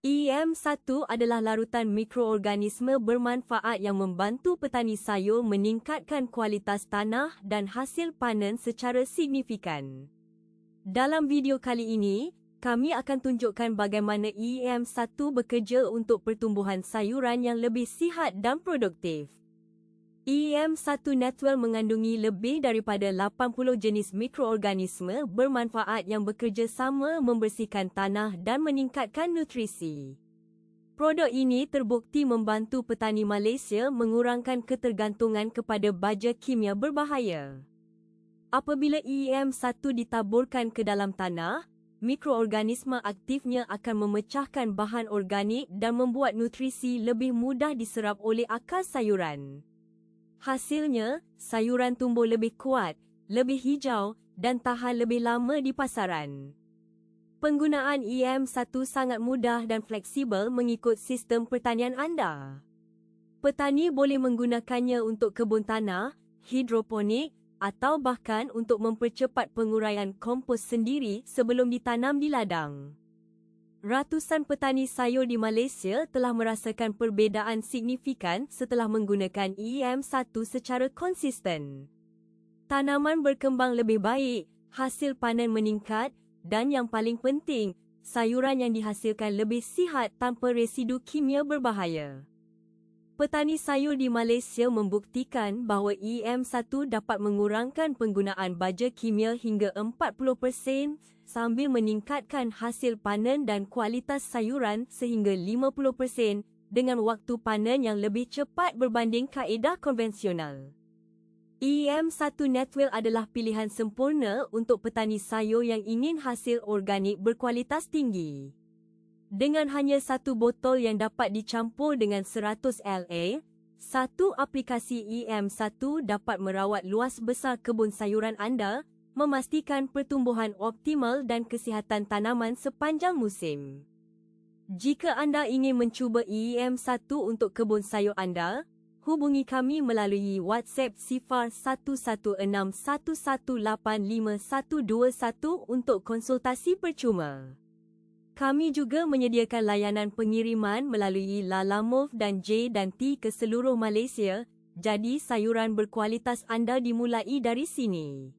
EM1 adalah larutan mikroorganisme bermanfaat yang membantu petani sayur meningkatkan kualitas tanah dan hasil panen secara signifikan. Dalam video kali ini, kami akan tunjukkan bagaimana EM1 bekerja untuk pertumbuhan sayuran yang lebih sihat dan produktif. EM1 Natural mengandungi lebih daripada 80 jenis mikroorganisme bermanfaat yang bekerjasama membersihkan tanah dan meningkatkan nutrisi. Produk ini terbukti membantu petani Malaysia mengurangkan ketergantungan kepada baja kimia berbahaya. Apabila EM1 ditaburkan ke dalam tanah, mikroorganisme aktifnya akan memecahkan bahan organik dan membuat nutrisi lebih mudah diserap oleh akar sayuran. Hasilnya, sayuran tumbuh lebih kuat, lebih hijau dan tahan lebih lama di pasaran. Penggunaan EM1 sangat mudah dan fleksibel mengikut sistem pertanian anda. Petani boleh menggunakannya untuk kebun tanah, hidroponik atau bahkan untuk mempercepat penguraian kompos sendiri sebelum ditanam di ladang. Ratusan petani sayur di Malaysia telah merasakan perbezaan signifikan setelah menggunakan EM1 secara konsisten. Tanaman berkembang lebih baik, hasil panen meningkat dan yang paling penting, sayuran yang dihasilkan lebih sihat tanpa residu kimia berbahaya. Petani sayur di Malaysia membuktikan bahawa EM1 dapat mengurangkan penggunaan baja kimia hingga 40% sambil meningkatkan hasil panen dan kualitas sayuran sehingga 50% dengan waktu panen yang lebih cepat berbanding kaedah konvensional. EM1 Natural adalah pilihan sempurna untuk petani sayur yang ingin hasil organik berkualitas tinggi. Dengan hanya satu botol yang dapat dicampur dengan 100 LA, satu aplikasi EM1 dapat merawat luas besar kebun sayuran anda, memastikan pertumbuhan optimal dan kesihatan tanaman sepanjang musim. Jika anda ingin mencuba EM1 untuk kebun sayur anda, hubungi kami melalui WhatsApp 0161185121 untuk konsultasi percuma. Kami juga menyediakan layanan pengiriman melalui Lalamove dan J&T ke seluruh Malaysia, jadi sayuran berkualitas anda dimulai dari sini.